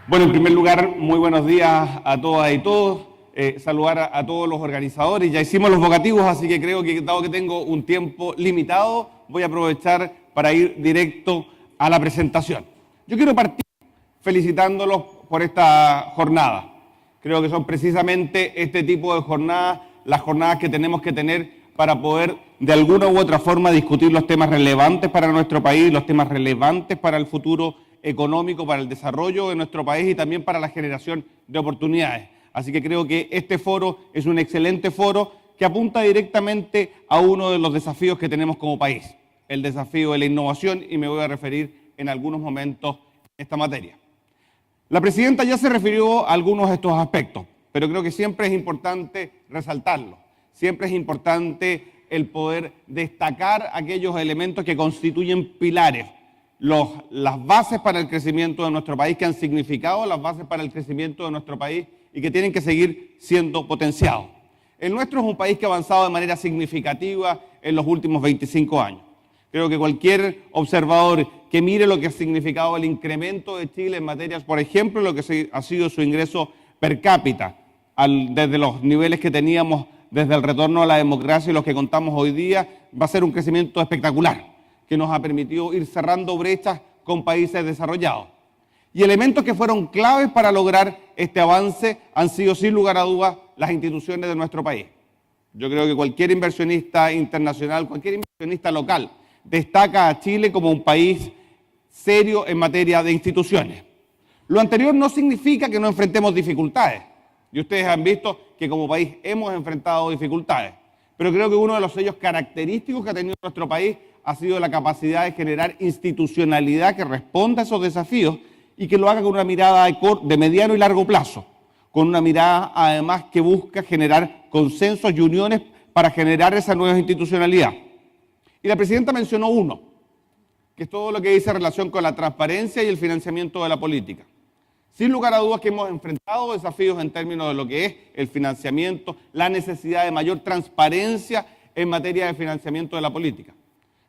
Bueno, en primer lugar, muy buenos días a todas y todos. Saludar a todos los organizadores. Ya hicimos los vocativos, así que creo que, dado que tengo un tiempo limitado, voy a aprovechar para ir directo a la presentación. Yo quiero partir felicitándolos por esta jornada. Creo que son precisamente este tipo de jornadas, las jornadas que tenemos que tener para poder, de alguna u otra forma, discutir los temas relevantes para nuestro país, los temas relevantes para el futuro económico, para el desarrollo de nuestro país y también para la generación de oportunidades. Así que creo que este foro es un excelente foro que apunta directamente a uno de los desafíos que tenemos como país, el desafío de la innovación, y me voy a referir en algunos momentos a esta materia. La presidenta ya se refirió a algunos de estos aspectos, pero creo que siempre es importante resaltarlo, siempre es importante el poder destacar aquellos elementos que constituyen pilares, las bases para el crecimiento de nuestro país, que han significado las bases para el crecimiento de nuestro país y que tienen que seguir siendo potenciados. El nuestro es un país que ha avanzado de manera significativa en los últimos 25 años. Creo que cualquier observador que mire lo que ha significado el incremento de Chile en materias, por ejemplo, lo que ha sido su ingreso per cápita, desde los niveles que teníamos desde el retorno a la democracia y los que contamos hoy día, va a ser un crecimiento espectacular, que nos ha permitido ir cerrando brechas con países desarrollados. Y elementos que fueron claves para lograr este avance han sido, sin lugar a dudas, las instituciones de nuestro país. Yo creo que cualquier inversionista internacional, cualquier inversionista local, destaca a Chile como un país serio en materia de instituciones. Lo anterior no significa que no enfrentemos dificultades. Y ustedes han visto que como país hemos enfrentado dificultades. Pero creo que uno de los sellos característicos que ha tenido nuestro país ha sido la capacidad de generar institucionalidad que responda a esos desafíos y que lo haga con una mirada de mediano y largo plazo, con una mirada además que busca generar consensos y uniones para generar esa nueva institucionalidad. Y la presidenta mencionó uno, que es todo lo que dice en relación con la transparencia y el financiamiento de la política. Sin lugar a dudas que hemos enfrentado desafíos en términos de lo que es el financiamiento, la necesidad de mayor transparencia en materia de financiamiento de la política.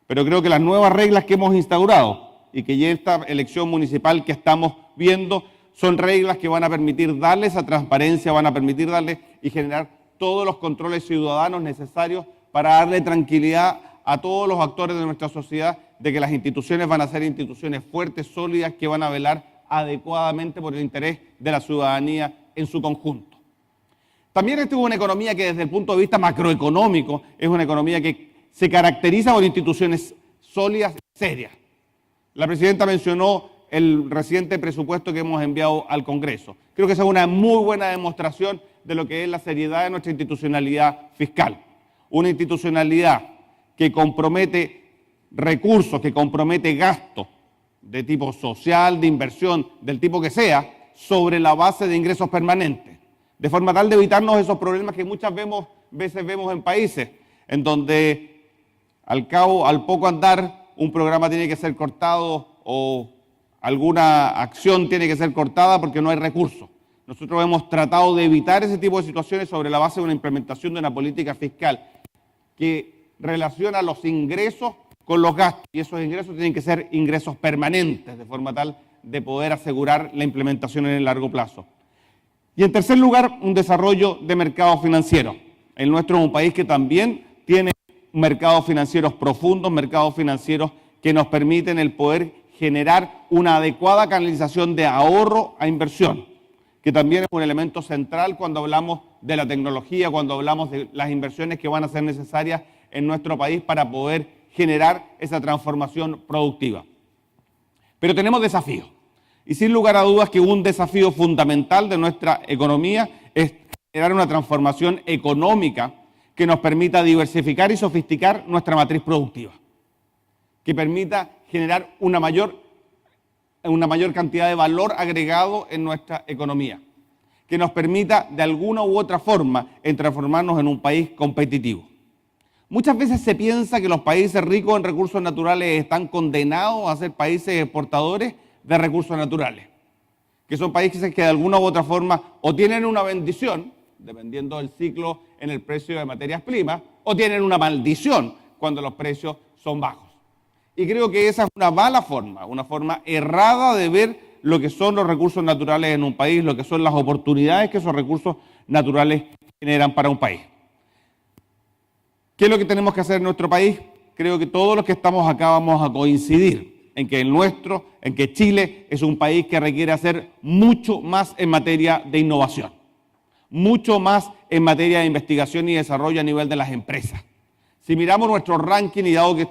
Pero creo que las nuevas reglas que hemos instaurado y que ya esta elección municipal que estamos viendo son reglas que van a permitir darle esa transparencia, van a permitir darle y generar todos los controles ciudadanos necesarios para darle tranquilidad a todos los actores de nuestra sociedad de que las instituciones van a ser instituciones fuertes, sólidas, que van a velar adecuadamente por el interés de la ciudadanía en su conjunto. También esta es una economía que desde el punto de vista macroeconómico es una economía que se caracteriza por instituciones sólidas y serias. La presidenta mencionó el reciente presupuesto que hemos enviado al Congreso. Creo que esa es una muy buena demostración de lo que es la seriedad de nuestra institucionalidad fiscal. Una institucionalidad que compromete recursos, que compromete gastos de tipo social, de inversión, del tipo que sea, sobre la base de ingresos permanentes, de forma tal de evitarnos esos problemas que muchas veces vemos en países en donde al poco andar un programa tiene que ser cortado o alguna acción tiene que ser cortada porque no hay recursos. Nosotros hemos tratado de evitar ese tipo de situaciones sobre la base de una implementación de una política fiscal que relaciona los ingresos con los gastos, y esos ingresos tienen que ser ingresos permanentes, de forma tal de poder asegurar la implementación en el largo plazo. Y en tercer lugar, un desarrollo de mercados financieros. El nuestro es un país que también tiene mercados financieros profundos, mercados financieros que nos permiten el poder generar una adecuada canalización de ahorro a inversión, que también es un elemento central cuando hablamos de la tecnología, cuando hablamos de las inversiones que van a ser necesarias en nuestro país para poder generar esa transformación productiva. Pero tenemos desafíos, y sin lugar a dudas que un desafío fundamental de nuestra economía es generar una transformación económica que nos permita diversificar y sofisticar nuestra matriz productiva, que permita generar una mayor cantidad de valor agregado en nuestra economía, que nos permita de alguna u otra forma transformarnos en un país competitivo. Muchas veces se piensa que los países ricos en recursos naturales están condenados a ser países exportadores de recursos naturales, que son países que de alguna u otra forma o tienen una bendición, dependiendo del ciclo en el precio de materias primas, o tienen una maldición cuando los precios son bajos. Y creo que esa es una mala forma, una forma errada de ver lo que son los recursos naturales en un país, lo que son las oportunidades que esos recursos naturales generan para un país. ¿Qué es lo que tenemos que hacer en nuestro país? Creo que todos los que estamos acá vamos a coincidir en que en que Chile es un país que requiere hacer mucho más en materia de innovación, mucho más en materia de investigación y desarrollo a nivel de las empresas. Si miramos nuestro ranking y dado que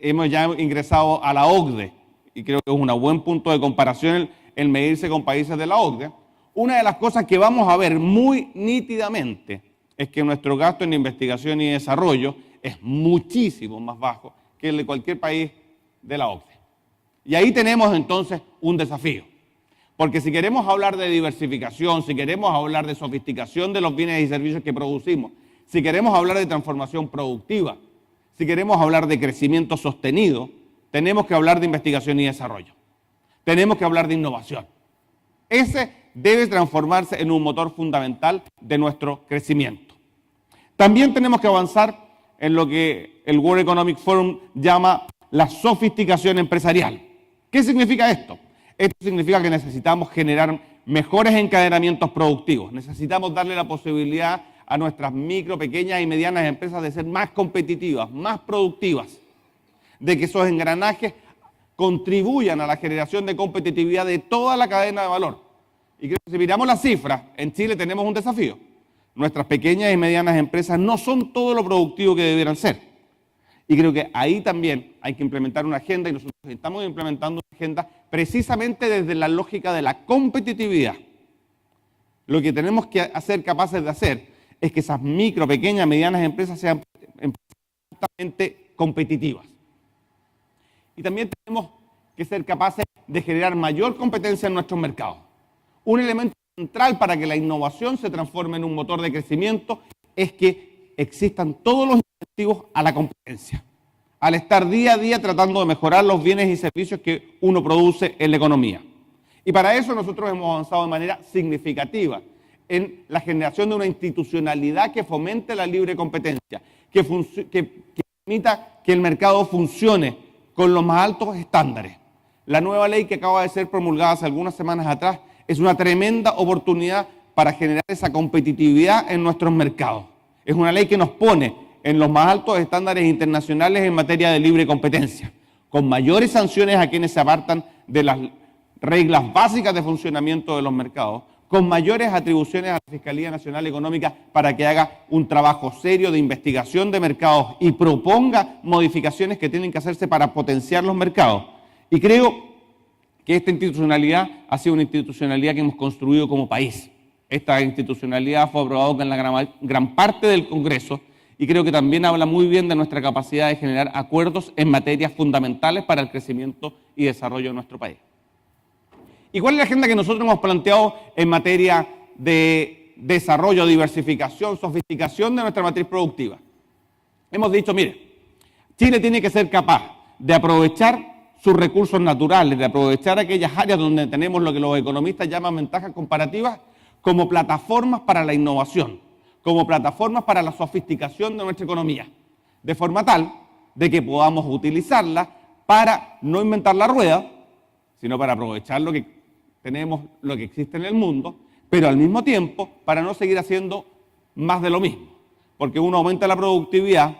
hemos ya ingresado a la OCDE, y creo que es un buen punto de comparación el medirse con países de la OCDE, una de las cosas que vamos a ver muy nítidamente es que nuestro gasto en investigación y desarrollo es muchísimo más bajo que el de cualquier país de la OCDE. Y ahí tenemos entonces un desafío. Porque si queremos hablar de diversificación, si queremos hablar de sofisticación de los bienes y servicios que producimos, si queremos hablar de transformación productiva, si queremos hablar de crecimiento sostenido, tenemos que hablar de investigación y desarrollo. Tenemos que hablar de innovación. Ese debe transformarse en un motor fundamental de nuestro crecimiento. También tenemos que avanzar en lo que el World Economic Forum llama la sofisticación empresarial. ¿Qué significa esto? Esto significa que necesitamos generar mejores encadenamientos productivos. Necesitamos darle la posibilidad a nuestras micro, pequeñas y medianas empresas de ser más competitivas, más productivas, de que esos engranajes contribuyan a la generación de competitividad de toda la cadena de valor. Y creo que si miramos las cifras, en Chile tenemos un desafío. Nuestras pequeñas y medianas empresas no son todo lo productivo que debieran ser. Y creo que ahí también hay que implementar una agenda y nosotros estamos implementando una agenda precisamente desde la lógica de la competitividad. Lo que tenemos que ser capaces de hacer es que esas micro, pequeñas, medianas empresas sean absolutamente competitivas. Y también tenemos que ser capaces de generar mayor competencia en nuestros mercados. Un elemento central para que la innovación se transforme en un motor de crecimiento es que existan todos los incentivos a la competencia, al estar día a día tratando de mejorar los bienes y servicios que uno produce en la economía. Y para eso nosotros hemos avanzado de manera significativa en la generación de una institucionalidad que fomente la libre competencia, que permita que el mercado funcione con los más altos estándares. La nueva ley que acaba de ser promulgada hace algunas semanas atrás es una tremenda oportunidad para generar esa competitividad en nuestros mercados. Es una ley que nos pone en los más altos estándares internacionales en materia de libre competencia, con mayores sanciones a quienes se apartan de las reglas básicas de funcionamiento de los mercados, con mayores atribuciones a la Fiscalía Nacional Económica para que haga un trabajo serio de investigación de mercados y proponga modificaciones que tienen que hacerse para potenciar los mercados. Y creo que esta institucionalidad ha sido una institucionalidad que hemos construido como país. Esta institucionalidad fue aprobada con la gran parte del Congreso y creo que también habla muy bien de nuestra capacidad de generar acuerdos en materias fundamentales para el crecimiento y desarrollo de nuestro país. ¿Y cuál es la agenda que nosotros hemos planteado en materia de desarrollo, diversificación, sofisticación de nuestra matriz productiva? Hemos dicho, mire, Chile tiene que ser capaz de aprovechar sus recursos naturales, de aprovechar aquellas áreas donde tenemos lo que los economistas llaman ventajas comparativas como plataformas para la innovación, como plataformas para la sofisticación de nuestra economía, de forma tal de que podamos utilizarla para no inventar la rueda, sino para aprovechar lo que tenemos, lo que existe en el mundo, pero al mismo tiempo para no seguir haciendo más de lo mismo, porque uno aumenta la productividad,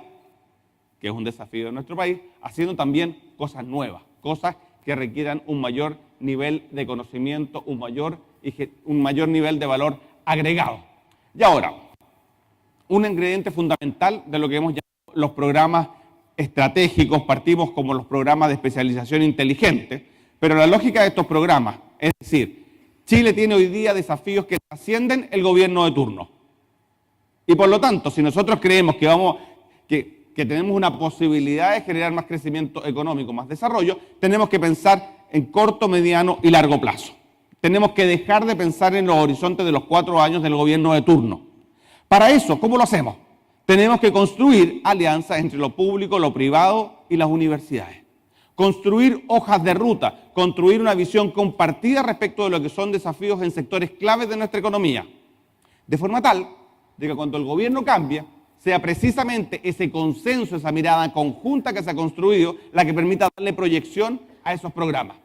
que es un desafío de nuestro país, haciendo también cosas nuevas, cosas que requieran un mayor nivel de conocimiento, un mayor nivel de valor agregado. Y ahora, un ingrediente fundamental de lo que hemos llamado los programas estratégicos, partimos como los programas de especialización inteligente, pero la lógica de estos programas, es decir, Chile tiene hoy día desafíos que trascienden el gobierno de turno. Y por lo tanto, si nosotros creemos que tenemos una posibilidad de generar más crecimiento económico, más desarrollo, tenemos que pensar en corto, mediano y largo plazo. Tenemos que dejar de pensar en los horizontes de los 4 años del gobierno de turno. Para eso, ¿cómo lo hacemos? Tenemos que construir alianzas entre lo público, lo privado y las universidades. Construir hojas de ruta, construir una visión compartida respecto de lo que son desafíos en sectores claves de nuestra economía. De forma tal de que cuando el gobierno cambie, sea precisamente ese consenso, esa mirada conjunta que se ha construido, la que permita darle proyección a esos programas.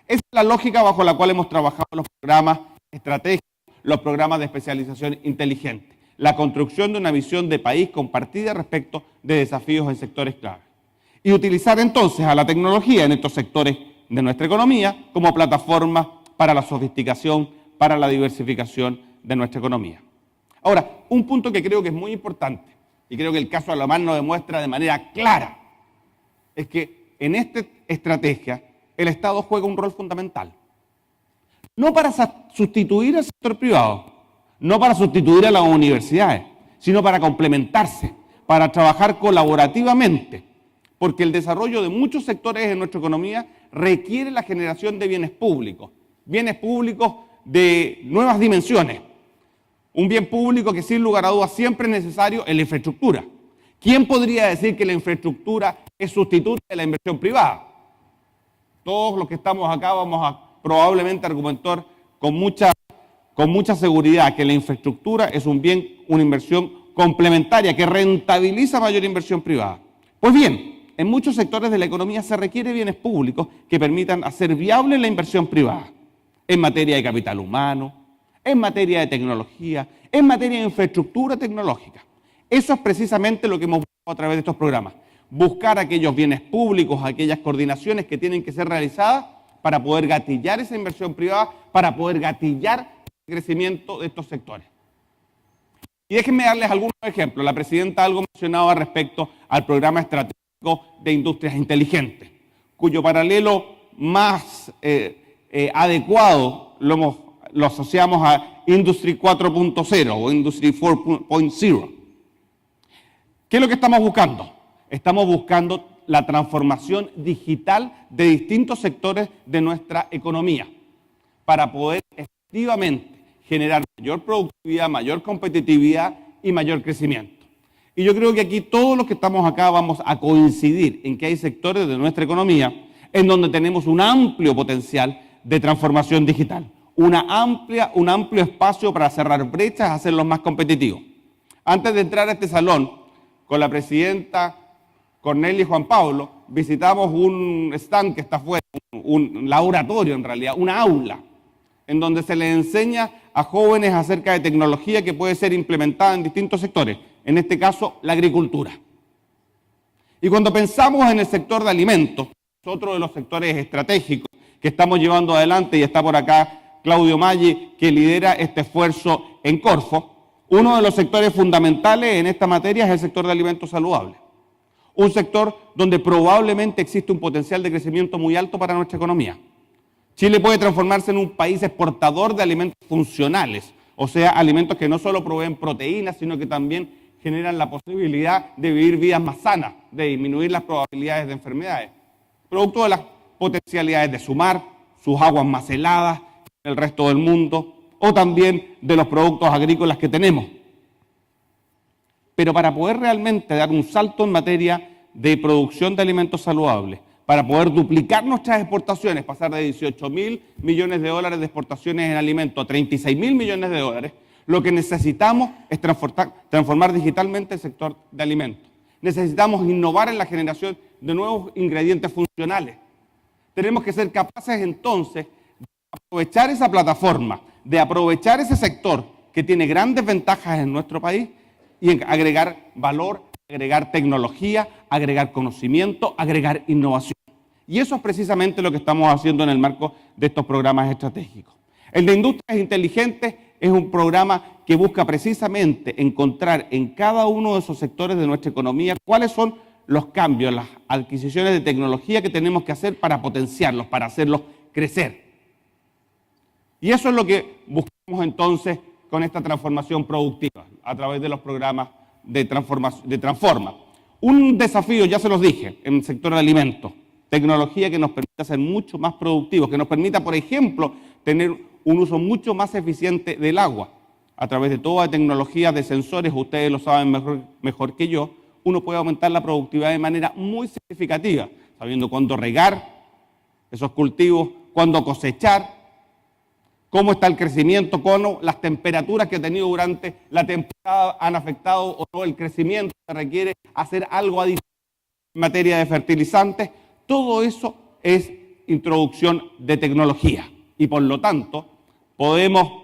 Esa es la lógica bajo la cual hemos trabajado los programas estratégicos, los programas de especialización inteligente, la construcción de una visión de país compartida respecto de desafíos en sectores clave. Y utilizar entonces a la tecnología en estos sectores de nuestra economía como plataforma para la sofisticación, para la diversificación de nuestra economía. Ahora, un punto que creo que es muy importante, y creo que el caso alemán lo demuestra de manera clara, es que en esta estrategia el Estado juega un rol fundamental. No para sustituir al sector privado, no para sustituir a las universidades, sino para complementarse, para trabajar colaborativamente, porque el desarrollo de muchos sectores en nuestra economía requiere la generación de bienes públicos de nuevas dimensiones. Un bien público que sin lugar a dudas siempre es necesario en la infraestructura. ¿Quién podría decir que la infraestructura es sustituto de la inversión privada? Todos los que estamos acá vamos a probablemente argumentar con mucha seguridad que la infraestructura es un bien, una inversión complementaria que rentabiliza mayor inversión privada. Pues bien, en muchos sectores de la economía se requiere bienes públicos que permitan hacer viable la inversión privada en materia de capital humano, en materia de tecnología, en materia de infraestructura tecnológica. Eso es precisamente lo que hemos buscado a través de estos programas. Buscar aquellos bienes públicos, aquellas coordinaciones que tienen que ser realizadas para poder gatillar esa inversión privada, para poder gatillar el crecimiento de estos sectores. Y déjenme darles algunos ejemplos. La presidenta algo mencionaba respecto al programa estratégico de industrias inteligentes, cuyo paralelo más adecuado lo asociamos a Industry 4.0 o Industry 4.0. ¿Qué es lo que estamos buscando? Estamos buscando la transformación digital de distintos sectores de nuestra economía para poder efectivamente generar mayor productividad, mayor competitividad y mayor crecimiento. Y yo creo que aquí todos los que estamos acá vamos a coincidir en que hay sectores de nuestra economía en donde tenemos un amplio potencial de transformación digital, un amplio espacio para cerrar brechas, hacerlos más competitivos. Antes de entrar a este salón, con la presidenta Cornelia y Juan Pablo, visitamos un stand que está afuera, un laboratorio en realidad, una aula, en donde se les enseña a jóvenes acerca de tecnología que puede ser implementada en distintos sectores, en este caso la agricultura. Y cuando pensamos en el sector de alimentos, es otro de los sectores estratégicos que estamos llevando adelante, y está por acá Claudio Maggi, que lidera este esfuerzo en Corfo. Uno de los sectores fundamentales en esta materia es el sector de alimentos saludables. Un sector donde probablemente existe un potencial de crecimiento muy alto para nuestra economía. Chile puede transformarse en un país exportador de alimentos funcionales, o sea, alimentos que no solo proveen proteínas, sino que también generan la posibilidad de vivir vidas más sanas, de disminuir las probabilidades de enfermedades, producto de las potencialidades de su mar, sus aguas más heladas, el resto del mundo, o también de los productos agrícolas que tenemos. Pero para poder realmente dar un salto en materia de producción de alimentos saludables, para poder duplicar nuestras exportaciones, pasar de 18.000 millones de dólares de exportaciones en alimentos a 36.000 millones de dólares, lo que necesitamos es transformar digitalmente el sector de alimentos. Necesitamos innovar en la generación de nuevos ingredientes funcionales. Tenemos que ser capaces entonces de aprovechar esa plataforma, de aprovechar ese sector que tiene grandes ventajas en nuestro país y agregar valor, agregar tecnología, agregar conocimiento, agregar innovación. Y eso es precisamente lo que estamos haciendo en el marco de estos programas estratégicos. El de Industrias Inteligentes es un programa que busca precisamente encontrar en cada uno de esos sectores de nuestra economía cuáles son los cambios, las adquisiciones de tecnología que tenemos que hacer para potenciarlos, para hacerlos crecer. Y eso es lo que buscamos entonces con esta transformación productiva a través de los programas de Transforma. Un desafío, ya se los dije, en el sector de alimentos, tecnología que nos permita ser mucho más productivos, que nos permita, por ejemplo, tener un uso mucho más eficiente del agua. A través de toda tecnología de sensores, ustedes lo saben mejor que yo, uno puede aumentar la productividad de manera muy significativa, sabiendo cuándo regar esos cultivos, cuándo cosechar, cómo está el crecimiento, cómo las temperaturas que ha tenido durante la temporada han afectado o no el crecimiento, se requiere hacer algo adicional en materia de fertilizantes. Todo eso es introducción de tecnología y por lo tanto podemos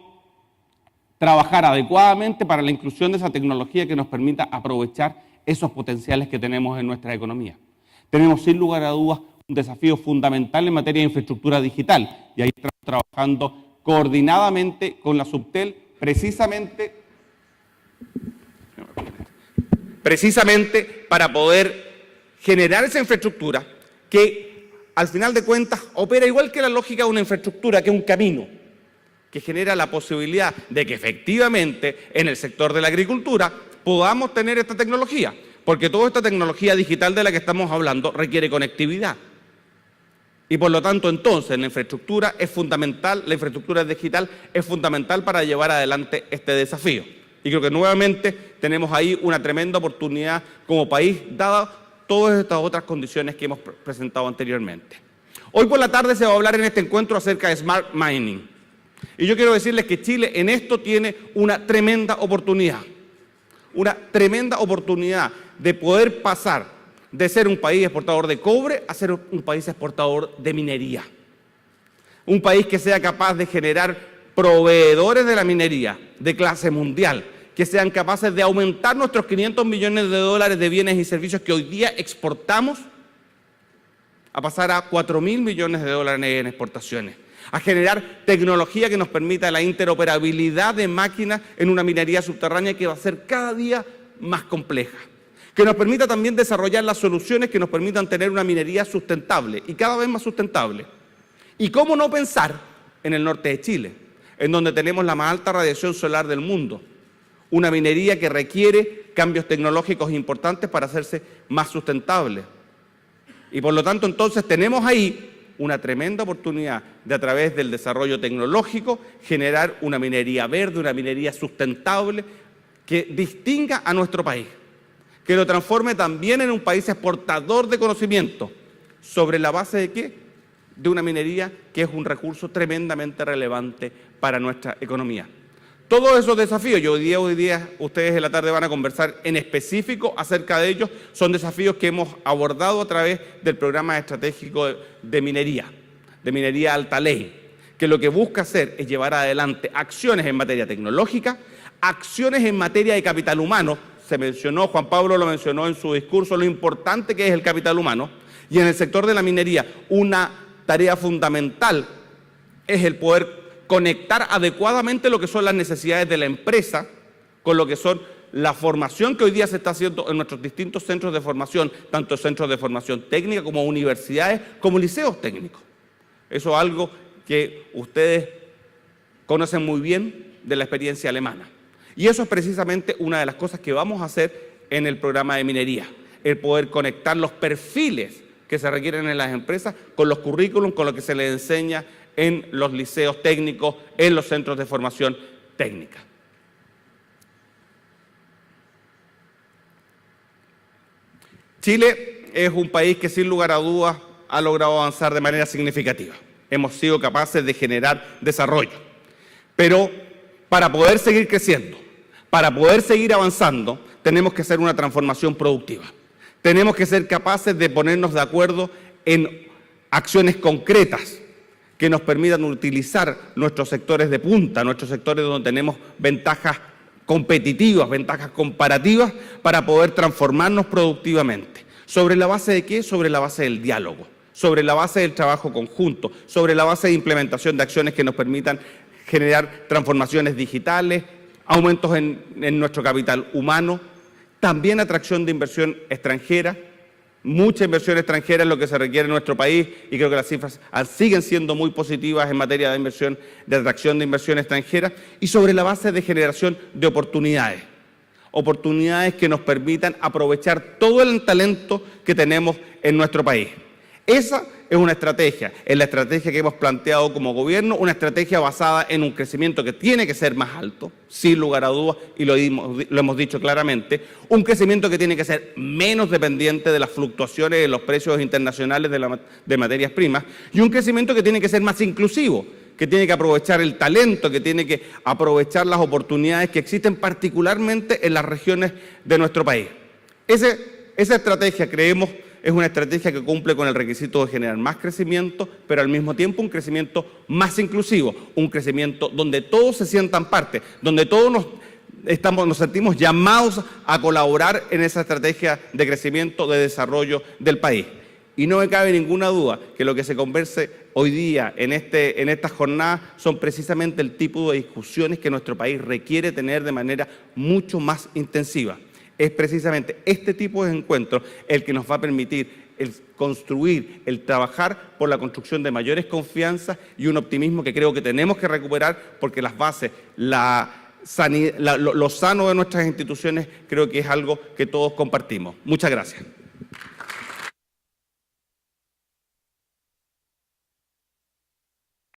trabajar adecuadamente para la inclusión de esa tecnología que nos permita aprovechar esos potenciales que tenemos en nuestra economía. Tenemos sin lugar a dudas un desafío fundamental en materia de infraestructura digital y ahí estamos trabajando coordinadamente con la Subtel precisamente para poder generar esa infraestructura que al final de cuentas opera igual que la lógica de una infraestructura, que es un camino, que genera la posibilidad de que efectivamente en el sector de la agricultura podamos tener esta tecnología, porque toda esta tecnología digital de la que estamos hablando requiere conectividad. Y por lo tanto, entonces, la infraestructura es fundamental, la infraestructura digital es fundamental para llevar adelante este desafío. Y creo que nuevamente tenemos ahí una tremenda oportunidad como país, dada todas estas otras condiciones que hemos presentado anteriormente. Hoy por la tarde se va a hablar en este encuentro acerca de Smart Mining. Y yo quiero decirles que Chile en esto tiene una tremenda oportunidad de poder pasar de ser un país exportador de cobre a ser un país exportador de minería. Un país que sea capaz de generar proveedores de la minería de clase mundial, que sean capaces de aumentar nuestros 500 millones de dólares de bienes y servicios que hoy día exportamos a pasar a 4.000 millones de dólares en exportaciones, a generar tecnología que nos permita la interoperabilidad de máquinas en una minería subterránea que va a ser cada día más compleja, que nos permita también desarrollar las soluciones que nos permitan tener una minería sustentable y cada vez más sustentable. Y cómo no pensar en el norte de Chile, en donde tenemos la más alta radiación solar del mundo, una minería que requiere cambios tecnológicos importantes para hacerse más sustentable. Y por lo tanto, entonces, tenemos ahí una tremenda oportunidad de, a través del desarrollo tecnológico, generar una minería verde, una minería sustentable que distinga a nuestro país, que lo transforme también en un país exportador de conocimiento. ¿Sobre la base de qué? De una minería que es un recurso tremendamente relevante para nuestra economía. Todos esos desafíos, y hoy día ustedes en la tarde van a conversar en específico acerca de ellos, son desafíos que hemos abordado a través del programa estratégico de minería alta ley, que lo que busca hacer es llevar adelante acciones en materia tecnológica, acciones en materia de capital humano. Se mencionó, Juan Pablo lo mencionó en su discurso, lo importante que es el capital humano, y en el sector de la minería una tarea fundamental es el poder conectar adecuadamente lo que son las necesidades de la empresa con lo que son la formación que hoy día se está haciendo en nuestros distintos centros de formación, tanto centros de formación técnica como universidades, como liceos técnicos. Eso es algo que ustedes conocen muy bien de la experiencia alemana. Y eso es precisamente una de las cosas que vamos a hacer en el programa de minería, el poder conectar los perfiles que se requieren en las empresas con los currículums, con lo que se les enseña en los liceos técnicos, en los centros de formación técnica. Chile es un país que sin lugar a dudas ha logrado avanzar de manera significativa. Hemos sido capaces de generar desarrollo. Pero para poder seguir creciendo, para poder seguir avanzando, tenemos que hacer una transformación productiva. Tenemos que ser capaces de ponernos de acuerdo en acciones concretas que nos permitan utilizar nuestros sectores de punta, nuestros sectores donde tenemos ventajas competitivas, ventajas comparativas, para poder transformarnos productivamente. ¿Sobre la base de qué? Sobre la base del diálogo, sobre la base del trabajo conjunto, sobre la base de implementación de acciones que nos permitan generar transformaciones digitales, aumentos en nuestro capital humano, también atracción de inversión extranjera. Mucha inversión extranjera es lo que se requiere en nuestro país y creo que las cifras siguen siendo muy positivas en materia de inversión, de atracción de inversión extranjera, y sobre la base de generación de oportunidades que nos permitan aprovechar todo el talento que tenemos en nuestro país. Esa es una estrategia, es la estrategia que hemos planteado como gobierno, una estrategia basada en un crecimiento que tiene que ser más alto, sin lugar a dudas, y lo hemos dicho claramente, un crecimiento que tiene que ser menos dependiente de las fluctuaciones de los precios internacionales de materias primas, y un crecimiento que tiene que ser más inclusivo, que tiene que aprovechar el talento, que tiene que aprovechar las oportunidades que existen particularmente en las regiones de nuestro país. Esa estrategia, creemos, es una estrategia que cumple con el requisito de generar más crecimiento, pero al mismo tiempo un crecimiento más inclusivo, un crecimiento donde todos se sientan parte, donde todos nos sentimos llamados a colaborar en esa estrategia de crecimiento, de desarrollo del país. Y no me cabe ninguna duda que lo que se converse hoy día en estas jornadas son precisamente el tipo de discusiones que nuestro país requiere tener de manera mucho más intensiva. Es precisamente este tipo de encuentros el que nos va a permitir el construir, el trabajar por la construcción de mayores confianzas y un optimismo que creo que tenemos que recuperar, porque las bases, lo sano de nuestras instituciones creo que es algo que todos compartimos. Muchas gracias.